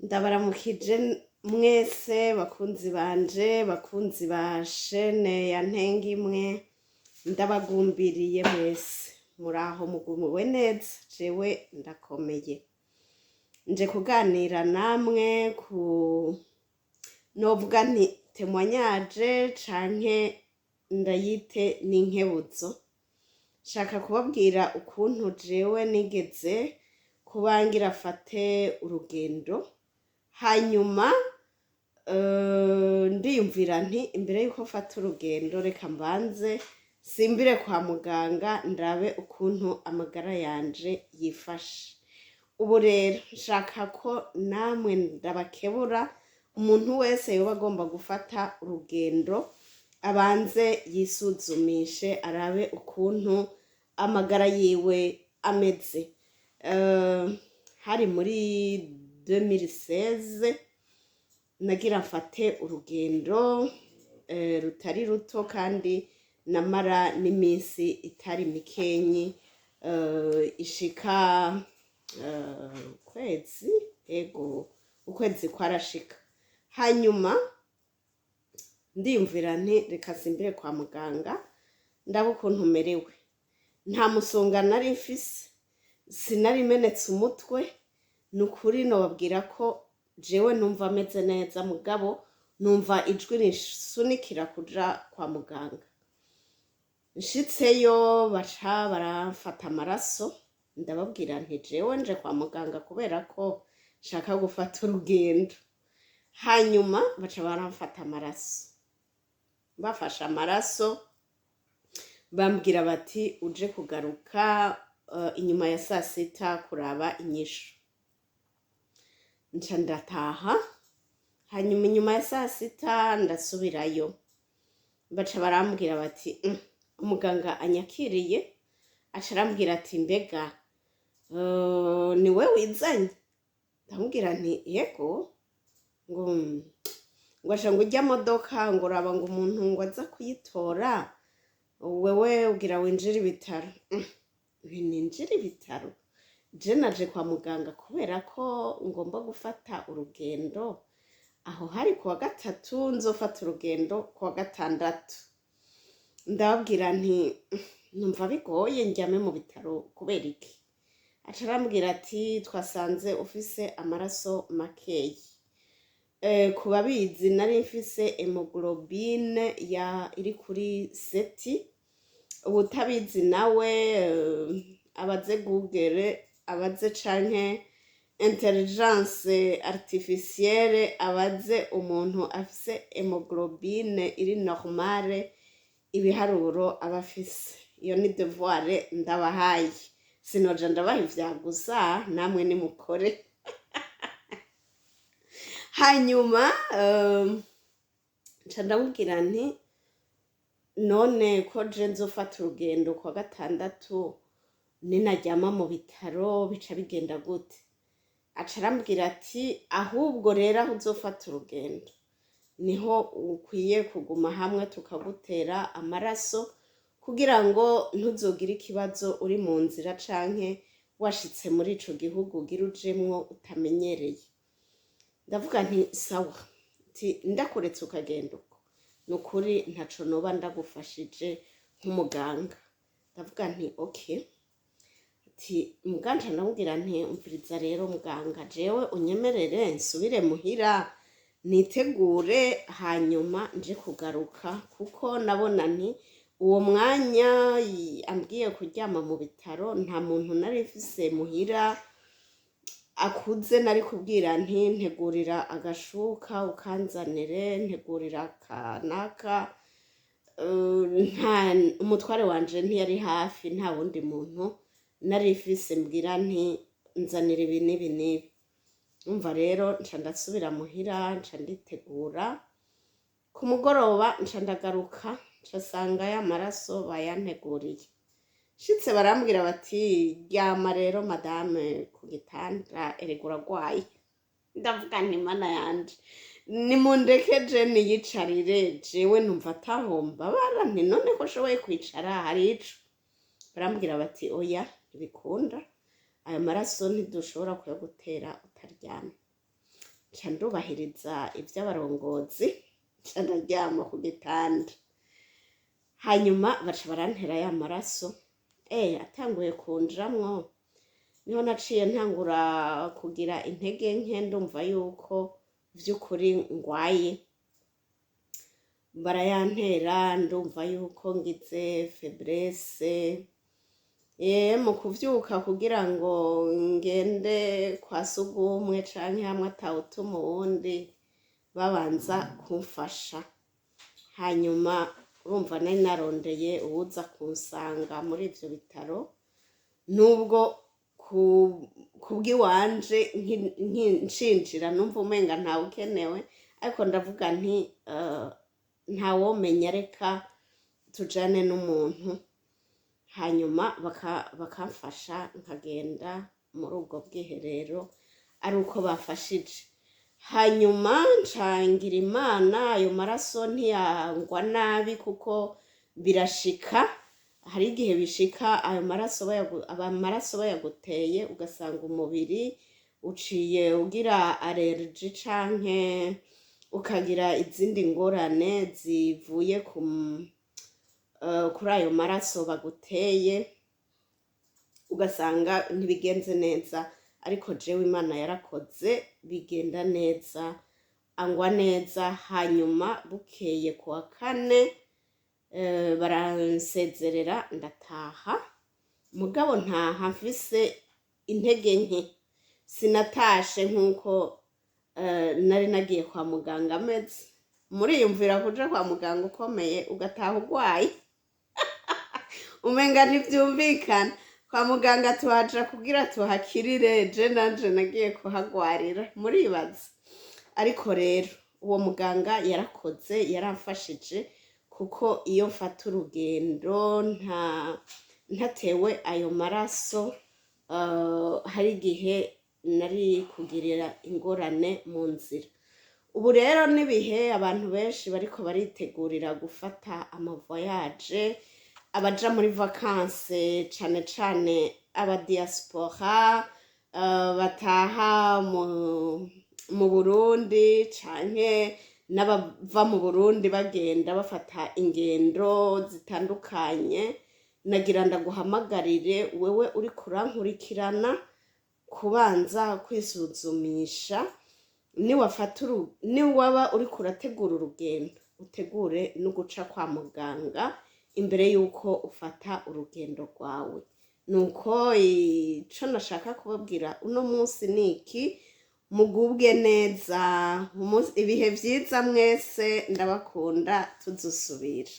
Ndabaramukije mwese bakunzi banje, bakunzi ba shene ya Ntengimwe, ndabagumbiriye mwese muraho mugumiwe neza, jewe ndakomeye. Nje kuganira namwe ku novuga nti témoignage canke ndayite n'inkebuzo. Shaka kubabwira ukuntu jewe nigeze kubangira afate urugendo, hanyuma ndiyumvira nti imbere yuko mfata urugendo reka mbanze simbire kwa muganga ndabe ukuntu amagara yanje yifashe. Ubu rero nshaka ko namwe ndabakebura, umuntu wese yoba agomba gufata urugendo abanze yisuzumishe arabe ukuntu amagara yiwe ameze. Hari muri 2016 nagira mfate urugendo rutari ruto kandi namara n'iminsi itari mikenyi, ishika ukwezi kwarashika. Hanyuma ndiyumvira nti reka simbire kwa muganga ndabe ukuntu merewe. Nta musonga nari mfise, sinari menetse umutwe, nukuri nobabwira ko jewe numva ameze neza, mugabo numva ijwi risunikira kuja kwa muganga. Nshitseyo baca baramfata amaraso, ndababwira nti jewe nje kwa muganga kubera ko nshaka gufata urugendo. Hanyuma baca baramfata amaraso, bafashe amaraso bambwira bati uje kugaruka inyuma ya sasita kuraba inyishu. Nca ndataha, hanyuma inyuma ya sasita ndasubirayo, baca barambwira bati umuganga anyakiriye aca arambwira ati mbega ni we wizanye? Ndamubwira nti yego. ngo aja ngo ujya modoka ngo uraba ngo umuntu ngo aza kuyitora wewe ugira winjira ibitaro. Ninjira ibitaro? Je naje kwa muganga kubera ko ngomba gufata urugendo, aho hari kuwa gatatu nzofata urugendo kuwa gatandatu. Ndababwira nti numva bigoye njyame mu bitaro kubera iki? Aca arambwira ati twasanze ufise amaraso makeyi. Ku babizi nari mfise hemoglobine iri kuri 7. Ubutabizi nawe abaze Google, abaze canke intelligence artificielle, abaze umuntu afise hemoglobine iri normale ibiharuro abafise. Iyo ni devoir ndabahaye, sinoja ndabaha ivyagusa namwe nimukore. Hanyuma nca ndamubwira nti none ko je nzofata urugendo kwa gatandatu ninajyama mu bitaro bica bigenda gute? Aca arambwira ati ahubwo rero aho uzofata urugendo niho ukwiye kuguma hamwe tukagutera amaraso kugira ngo ntuzogire ikibazo uri mu nzira canke washitse muri ico gihugu ugira ujemwo utamenyereye. Ndavuga nti sawa, nti ndakuretse ukagenda uko nukuri ntaco noba ndagufashije nk'umuganga. Ndavuga nti okay. Ati muganga ndamubwira nti umviriza rero muganga, jewe unyemerere nsubire muhira nitegure hanyuma nje kugaruka, kuko nabona nti uwo mwanya ambwiye kuryama mu bitaro nta muntu nari mfise muhira akuze nari kubwira nti ntegurira agashuka ukanzanire, ntegurira kanaka. Umutware wanje ntiyari hafi, nta wundi muntu nari mfise mbwira nti nzanira ibi n'ibi n'ibi. Umva rero nca ndasubira muhira, nca nditegura. Ku mugoroba nca ndagaruka, nca sanga ya maraso bayanteguriye. Shitse barambwira bati ryama rero madame ku gitanda erega uragwaye. Ndavuga nti mana yanje nimundeke je niyicarire, jewe numva atahomba bara nti none ko shoboye kwicara hari ico? Barambwira bati oya ntibikunda, ayo maraso ntidushobora kuyagutera utaryamye. nca ndubahiriza ivy'abarongozi nca ndaryama ku gitanda, hanyuma baca barantera ya maraso atanguye kunjamwo niho naciye ntangura kugira intege nke ndumva yuko vy'ukuri ngwaye, barayantera ndumva yuko ngize febrese, mu kuvyuka kugira ngo ngende kwa sugumwe canke hamwe atawutuma uwundi babanza kumfasha, hanyuma urumva nari narondeye uwuza kunsanga muri ivyo bitaro, nubwo kubw'iwanje ncinjira numva umenga ntawe ukenewe, ariko ndavuga nti ntawomenya reka tujane n'umuntu, hanyuma bakamfasha nkagenda muri ubwo bwiherero ari uko bafashije, hanyuma ncangira Imana ayo maraso ntiyangwa nabi kuko birashika, hari igihe bishika ayo maraso bayaguteye ugasanga umubiri uciye ugira allergie canke ukagira izindi ngorane zivuye kuri ayo maraso baguteye, ugasanga ntibigenze neza, ariko jewe Imana yarakoze bigenda neza, angwa neza, hanyuma bukeye kuwa kane baransezerera ndataha, mugabo ntaha mfise intege nke, sinatashe nk'uko nari nagiye kwa muganga ameze. Muriyumvira kuja kwa muganga ukomeye ugataha ugwaye umenga ntivyumvikana, kwa muganga tuhaja kugira tuhakirire, je nanje nagiye kuhagwarira, muribaza. Ariko rero uwo muganga yarakoze, yaramfashije, kuko iyo mfata urugendo ntatewe ayo maraso hari igihe nari kugirira ingorane mu nzira. Ubu rero n'ibihe abantu benshi bariko baritegurira gufata amavoyaje, abaja muri vacances cane cane aba diaspora bataha mu Burundi canke n'abava mu Burundi bagenda bafata ingendo zitandukanye, nagira ndaguhamagarire wewe uriko urankurikirana kubanza kwisuzumisha, niwaba uriko urategura urugendo utegure no guca kwa muganga imbere yuko ufata urugendo rwawe. Nuko ico nashaka kubabwira uno munsi niki, mugubwe neza, ibihe vyiza mwese, ndabakunda, tuzosubira.